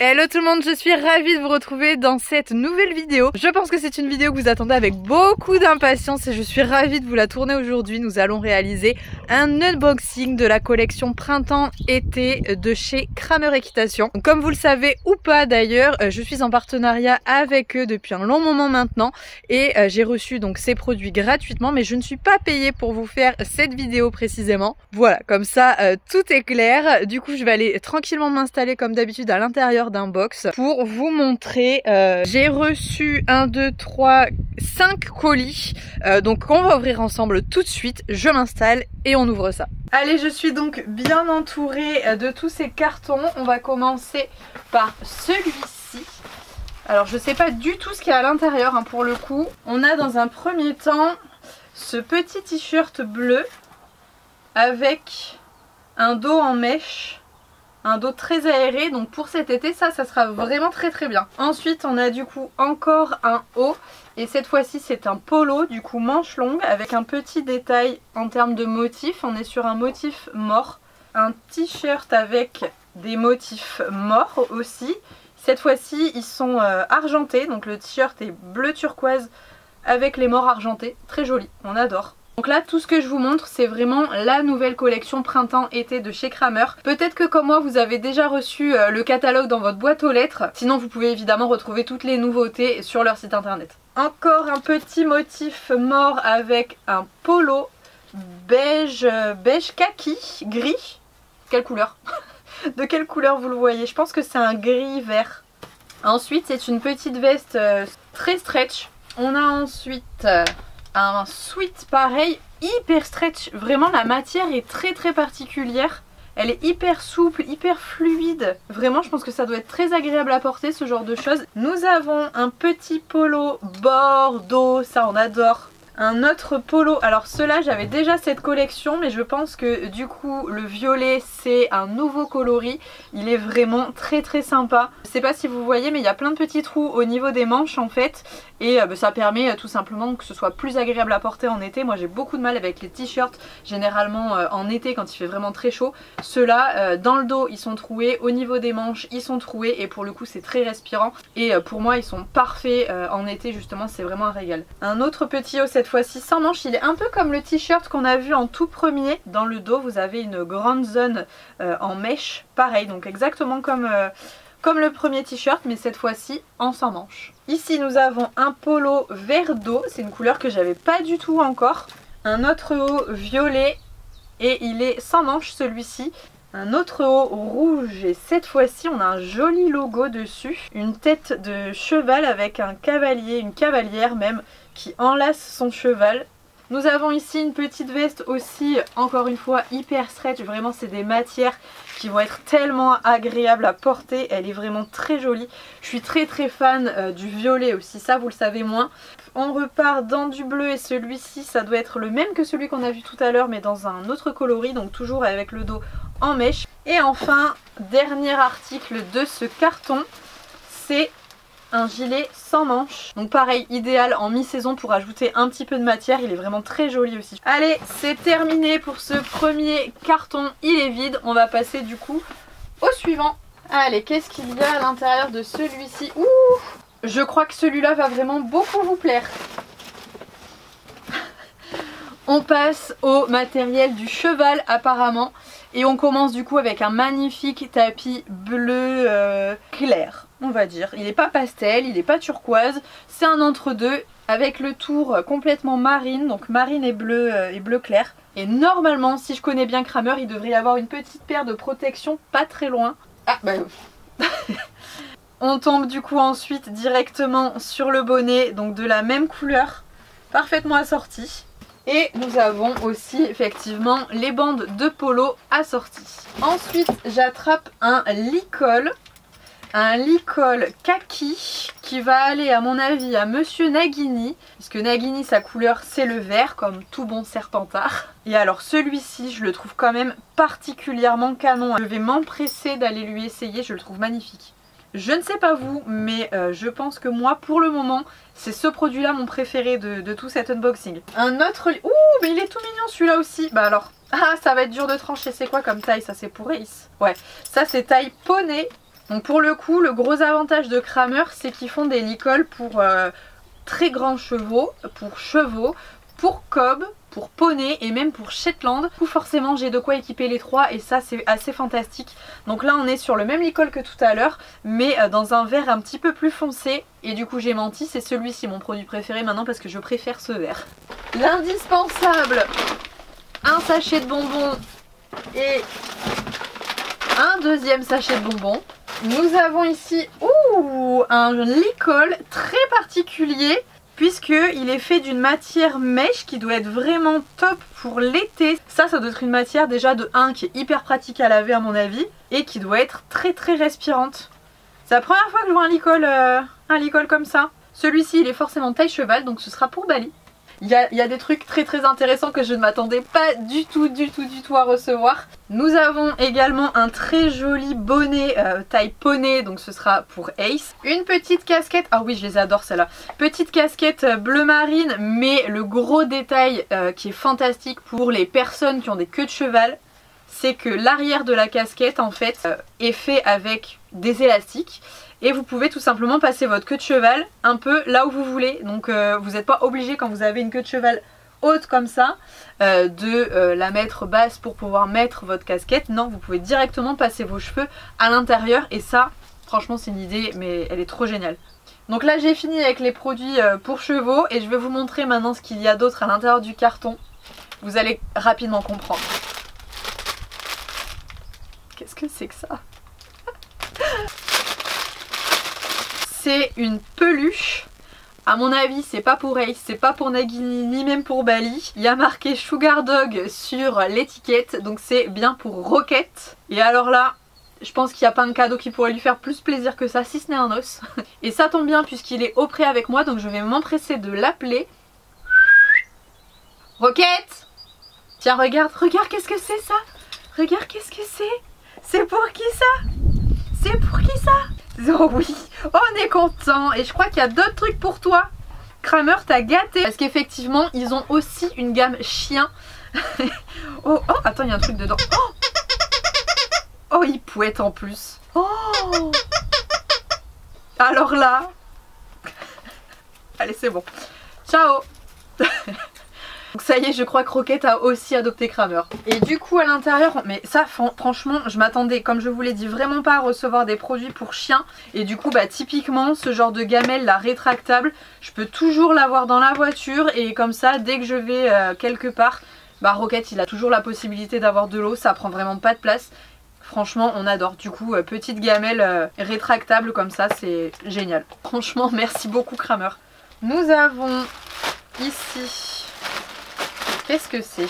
Hello tout le monde, je suis ravie de vous retrouver dans cette nouvelle vidéo. Je pense que c'est une vidéo que vous attendez avec beaucoup d'impatience et je suis ravie de vous la tourner aujourd'hui. Nous allons réaliser un unboxing de la collection printemps-été de chez Kramer Équitation. Comme vous le savez ou pas d'ailleurs, je suis en partenariat avec eux depuis un long moment maintenant et j'ai reçu donc ces produits gratuitement, mais je ne suis pas payée pour vous faire cette vidéo précisément. Voilà, comme ça tout est clair. Du coup je vais aller tranquillement m'installer comme d'habitude à l'intérieur d'un box pour vous montrer. J'ai reçu 1, 2, 3, 5 colis, donc on va ouvrir ensemble tout de suite. Je m'installe et on ouvre ça. Allez, je suis donc bien entourée de tous ces cartons. On va commencer par celui-ci. Alors je sais pas du tout ce qu'il y a à l'intérieur hein, pour le coup. On a dans un premier temps ce petit t-shirt bleu avec un dos en mèche. Un dos très aéré, donc pour cet été ça sera vraiment très bien. Ensuite on a du coup encore un haut et cette fois-ci c'est un polo du coup manche longue avec un petit détail en termes de motif. On est sur un motif mort. Un t-shirt avec des motifs morts aussi. Cette fois-ci ils sont argentés, donc le t-shirt est bleu turquoise avec les morts argentés. Très joli, on adore. Donc là tout ce que je vous montre c'est vraiment la nouvelle collection printemps-été de chez Kramer. Peut-être que comme moi vous avez déjà reçu le catalogue dans votre boîte aux lettres. Sinon vous pouvez évidemment retrouver toutes les nouveautés sur leur site internet. Encore un petit motif mort avec un polo beige kaki, gris. Quelle couleur? De quelle couleur vous le voyez? Je pense que c'est un gris vert. Ensuite c'est une petite veste très stretch. On a ensuite un sweat pareil, hyper stretch. Vraiment la matière est très particulière. Elle est hyper souple, hyper fluide. Vraiment je pense que ça doit être très agréable à porter ce genre de choses. Nous avons un petit polo bordeaux, ça on adore. Un autre polo, alors ceux-là j'avais déjà cette collection mais je pense que du coup le violet c'est un nouveau coloris. Il est vraiment très sympa. Je sais pas si vous voyez mais il y a plein de petits trous au niveau des manches en fait. Et ça permet tout simplement que ce soit plus agréable à porter en été. Moi j'ai beaucoup de mal avec les t-shirts généralement en été quand il fait vraiment très chaud. Ceux-là dans le dos ils sont troués, au niveau des manches ils sont troués et pour le coup c'est très respirant. Et pour moi ils sont parfaits en été justement, c'est vraiment un régal. Un autre petit haut cette fois-ci sans manches, il est un peu comme le t-shirt qu'on a vu en tout premier. Dans le dos vous avez une grande zone en mèche, pareil donc exactement comme le premier t-shirt mais cette fois-ci en sans manches. Ici nous avons un polo vert d'eau, c'est une couleur que j'avais pas du tout encore. Un autre haut violet et il est sans manches celui-ci. Un autre haut rouge et cette fois-ci on a un joli logo dessus. Une tête de cheval avec un cavalier, une cavalière même, qui enlace son cheval. Nous avons ici une petite veste aussi, encore une fois hyper stretch, vraiment c'est des matières qui vont être tellement agréables à porter, elle est vraiment très jolie. Je suis très fan du violet aussi, ça vous le savez moins. On repart dans du bleu et celui-ci ça doit être le même que celui qu'on a vu tout à l'heure mais dans un autre coloris, donc toujours avec le dos en mèche. Et enfin, dernier article de ce carton, c'est un gilet sans manches. Donc pareil, idéal en mi-saison pour ajouter un petit peu de matière. Il est vraiment très joli aussi. Allez, c'est terminé pour ce premier carton. Il est vide. On va passer du coup au suivant. Allez, qu'est-ce qu'il y a à l'intérieur de celui-ci? Ouh, je crois que celui-là va vraiment beaucoup vous plaire. On passe au matériel du cheval apparemment. Et on commence du coup avec un magnifique tapis bleu clair, on va dire. Il n'est pas pastel, il n'est pas turquoise, c'est un entre-deux avec le tour complètement marine, donc marine et bleu clair. Et normalement, si je connais bien Kramer, il devrait y avoir une petite paire de protection pas très loin. Ah bah on tombe du coup ensuite directement sur le bonnet, donc de la même couleur, parfaitement assorti. Et nous avons aussi effectivement les bandes de polo assorties. Ensuite j'attrape un licol kaki qui va aller à mon avis à Monsieur Nagini. Puisque Nagini sa couleur c'est le vert comme tout bon serpentard. Et alors celui-ci je le trouve quand même particulièrement canon. Je vais m'empresser d'aller lui essayer, je le trouve magnifique. Je ne sais pas vous, mais je pense que moi, pour le moment, c'est ce produit-là mon préféré de tout cet unboxing. Un autre... Ouh, mais il est tout mignon celui-là aussi. Bah alors, ah, ça va être dur de trancher. C'est quoi comme taille? Ça, c'est pour Ace. Ouais, ça, c'est taille poney. Donc pour le coup, le gros avantage de Kramer, c'est qu'ils font des licols pour très grands chevaux, pour cob, pour poney et même pour Shetland. Du coup forcément j'ai de quoi équiper les trois et ça c'est assez fantastique. Donc là on est sur le même licol que tout à l'heure mais dans un vert un petit peu plus foncé. Et du coup j'ai menti, c'est celui-ci mon produit préféré maintenant parce que je préfère ce vert. L'indispensable, un sachet de bonbons et un deuxième sachet de bonbons. Nous avons ici un licol très particulier puisqu'il est fait d'une matière mèche qui doit être vraiment top pour l'été. Ça doit être une matière déjà de 1 qui est hyper pratique à laver à mon avis et qui doit être très respirante. C'est la première fois que je vois un licol comme ça. Celui-ci il est forcément taille cheval donc ce sera pour Bali. Il y a des trucs très intéressants que je ne m'attendais pas du tout à recevoir. Nous avons également un très joli bonnet taille poney, donc ce sera pour Ace. Une petite casquette, ah oui je les adore celle-là. Petite casquette bleu marine, mais le gros détail qui est fantastique pour les personnes qui ont des queues de cheval, c'est que l'arrière de la casquette en fait est fait avec des élastiques. Et vous pouvez tout simplement passer votre queue de cheval un peu là où vous voulez. Donc vous n'êtes pas obligé quand vous avez une queue de cheval haute comme ça de la mettre basse pour pouvoir mettre votre casquette. Non, vous pouvez directement passer vos cheveux à l'intérieur et ça franchement c'est une idée mais elle est trop géniale. Donc là j'ai fini avec les produits pour chevaux et je vais vous montrer maintenant ce qu'il y a d'autre à l'intérieur du carton. Vous allez rapidement comprendre. Qu'est-ce que c'est que ça? C'est une peluche. À mon avis c'est pas pour Ace, c'est pas pour Nagini ni même pour Bali. Il y a marqué Sugar Dog sur l'étiquette, donc c'est bien pour Rocket. Et alors là, je pense qu'il n'y a pas un cadeau qui pourrait lui faire plus plaisir que ça, si ce n'est un os. Et ça tombe bien puisqu'il est au pré avec moi, donc je vais m'empresser de l'appeler. Rocket! Tiens regarde qu'est-ce que c'est ça? Regarde qu'est-ce que c'est? C'est pour qui ça? C'est pour qui ça? Oh oui, on est content. Et je crois qu'il y a d'autres trucs pour toi. Kramer t'a gâté. Parce qu'effectivement ils ont aussi une gamme chien. Oh attends, il y a un truc dedans. Oh il pouette en plus. Oh alors là. Allez c'est bon. Ciao. Donc ça y est, je crois que Rocket a aussi adopté Kramer. Et du coup à l'intérieur, mais ça franchement je m'attendais, comme je vous l'ai dit, vraiment pas à recevoir des produits pour chiens. Et du coup bah typiquement ce genre de gamelle là rétractable, je peux toujours l'avoir dans la voiture. Et comme ça dès que je vais quelque part, bah Rocket il a toujours la possibilité d'avoir de l'eau, ça prend vraiment pas de place. Franchement on adore, du coup petite gamelle rétractable comme ça, c'est génial. Franchement merci beaucoup Kramer. Nous avons ici... Qu'est-ce que c'est?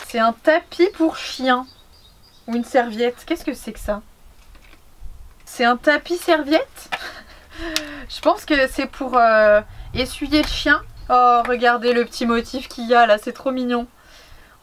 C'est un tapis pour chien. Ou une serviette. Qu'est-ce que c'est que ça? C'est un tapis serviette? Je pense que c'est pour essuyer le chien. Oh, regardez le petit motif qu'il y a là, c'est trop mignon.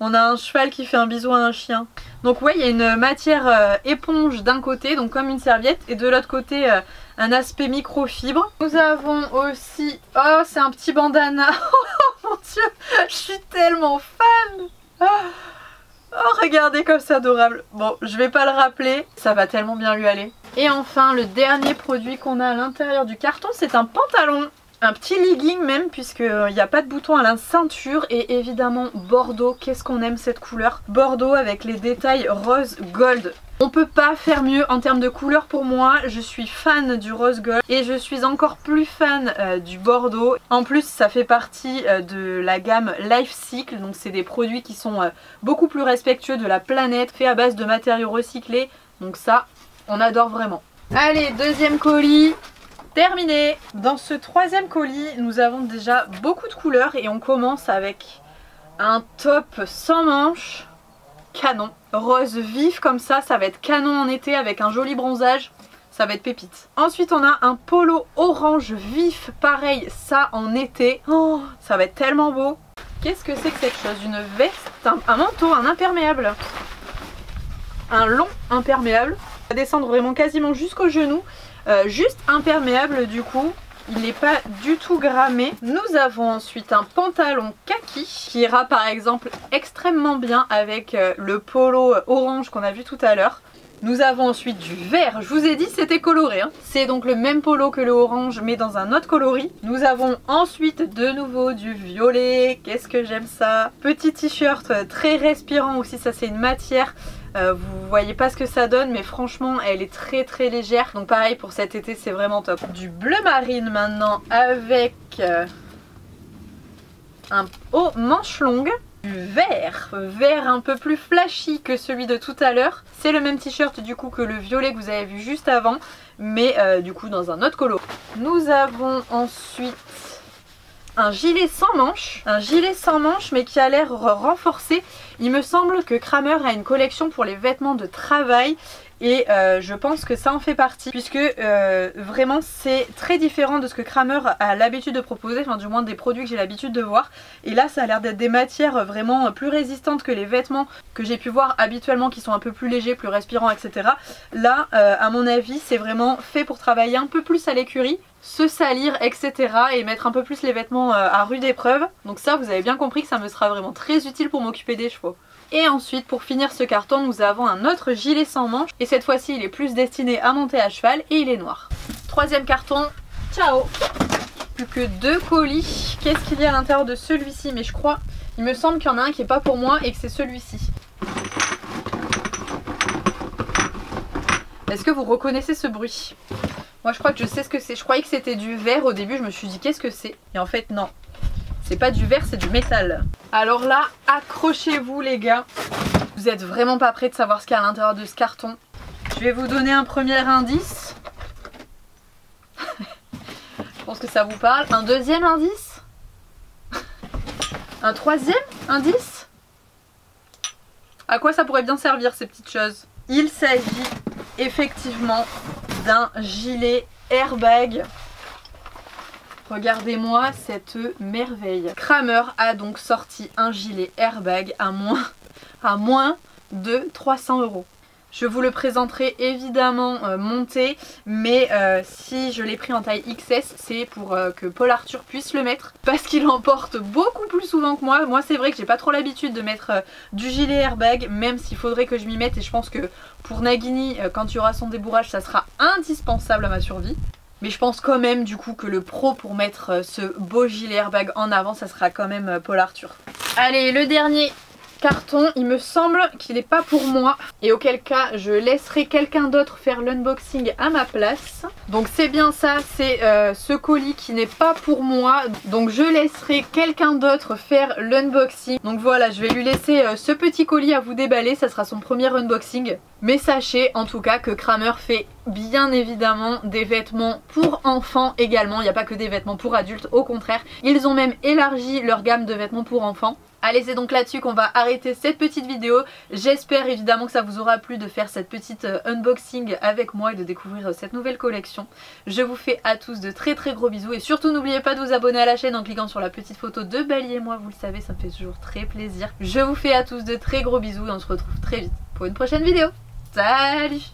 On a un cheval qui fait un bisou à un chien. Donc ouais, il y a une matière éponge d'un côté, donc comme une serviette, et de l'autre côté un aspect microfibre. Nous avons aussi... Oh, c'est un petit bandana. Oh mon dieu, je suis tellement fan. Oh, regardez comme c'est adorable. Bon, je vais pas le rappeler, ça va tellement bien lui aller. Et enfin, le dernier produit qu'on a à l'intérieur du carton, c'est un pantalon. Un petit legging même, puisqu'il n'y a pas de bouton à la ceinture. Et évidemment bordeaux, qu'est-ce qu'on aime cette couleur. Bordeaux avec les détails rose gold. On peut pas faire mieux en termes de couleur pour moi. Je suis fan du rose gold et je suis encore plus fan du bordeaux. En plus ça fait partie de la gamme Life Cycle. Donc c'est des produits qui sont beaucoup plus respectueux de la planète, faits à base de matériaux recyclés. Donc ça, on adore vraiment. Allez, deuxième colis. Terminé. Dans ce troisième colis, nous avons déjà beaucoup de couleurs et on commence avec un top sans manches, canon, rose vif comme ça va être canon en été avec un joli bronzage, ça va être pépite. Ensuite on a un polo orange vif, pareil, ça en été, oh, ça va être tellement beau. Qu'est-ce que c'est que cette chose? Une veste, un manteau, un imperméable, un long imperméable, ça va descendre vraiment quasiment jusqu'au genou. Juste imperméable du coup, il n'est pas du tout grammé. Nous avons ensuite un pantalon kaki qui ira par exemple extrêmement bien avec le polo orange qu'on a vu tout à l'heure. Nous avons ensuite du vert, je vous ai dit c'était coloré, hein. C'est donc le même polo que le orange mais dans un autre coloris. Nous avons ensuite de nouveau du violet, qu'est-ce que j'aime ça. Petit t-shirt très respirant aussi, ça c'est une matière. Vous voyez pas ce que ça donne mais franchement elle est très légère. Donc pareil pour cet été c'est vraiment top. Du bleu marine maintenant avec un haut manche longue. Du vert un peu plus flashy que celui de tout à l'heure. C'est le même t-shirt du coup que le violet que vous avez vu juste avant, mais du coup dans un autre colo. Nous avons ensuite un gilet sans manches. Un gilet sans manches mais qui a l'air renforcé. Il me semble que Kramer a une collection pour les vêtements de travail. Et je pense que ça en fait partie puisque vraiment c'est très différent de ce que Kramer a l'habitude de proposer, enfin du moins des produits que j'ai l'habitude de voir. Et là ça a l'air d'être des matières vraiment plus résistantes que les vêtements que j'ai pu voir habituellement qui sont un peu plus légers, plus respirants, etc. Là à mon avis c'est vraiment fait pour travailler un peu plus à l'écurie, se salir, etc. et mettre un peu plus les vêtements à rude épreuve. Donc ça vous avez bien compris que ça me sera vraiment très utile pour m'occuper des chevaux. Et ensuite pour finir ce carton nous avons un autre gilet sans manches et cette fois-ci il est plus destiné à monter à cheval et il est noir. Troisième carton, ciao. Plus que 2 colis. Qu'est-ce qu'il y a à l'intérieur de celui-ci? Mais je crois, il me semble qu'il y en a un qui n'est pas pour moi et que c'est celui-ci. Est-ce que vous reconnaissez ce bruit? Moi je crois que je sais ce que c'est. Je croyais que c'était du verre au début, je me suis dit qu'est-ce que c'est? Et en fait non. C'est pas du verre, c'est du métal. Alors là, accrochez-vous les gars. Vous êtes vraiment pas prêts de savoir ce qu'il y a à l'intérieur de ce carton. Je vais vous donner un premier indice. Je pense que ça vous parle. Un deuxième indice. Un troisième indice. À quoi ça pourrait bien servir ces petites choses? Il s'agit effectivement d'un gilet airbag. Regardez-moi cette merveille. Kramer a donc sorti un gilet airbag à moins de 300 €. Je vous le présenterai évidemment monté, mais si je l'ai pris en taille XS, c'est pour que Paul Arthur puisse le mettre, parce qu'il en porte beaucoup plus souvent que moi. Moi c'est vrai que j'ai pas trop l'habitude de mettre du gilet airbag, même s'il faudrait que je m'y mette, et je pense que pour Nagini, quand il y aura son débourrage, ça sera indispensable à ma survie. Mais je pense quand même du coup que le pro pour mettre ce beau gilet airbag en avant, ça sera quand même Paul Arthur. Allez, le dernier carton, il me semble qu'il n'est pas pour moi. Et auquel cas, je laisserai quelqu'un d'autre faire l'unboxing à ma place. Donc c'est bien ça, c'est ce colis qui n'est pas pour moi. Donc je laisserai quelqu'un d'autre faire l'unboxing. Donc voilà, je vais lui laisser ce petit colis à vous déballer. Ça sera son premier unboxing. Mais sachez en tout cas que Kramer fait bien évidemment des vêtements pour enfants également. Il n'y a pas que des vêtements pour adultes, au contraire. Ils ont même élargi leur gamme de vêtements pour enfants. Allez, c'est donc là-dessus qu'on va arrêter cette petite vidéo. J'espère évidemment que ça vous aura plu de faire cette petite unboxing avec moi et de découvrir cette nouvelle collection. Je vous fais à tous de très gros bisous et surtout n'oubliez pas de vous abonner à la chaîne en cliquant sur la petite photo de Bali et moi, vous le savez, ça me fait toujours très plaisir. Je vous fais à tous de très gros bisous et on se retrouve très vite pour une prochaine vidéo. Salut!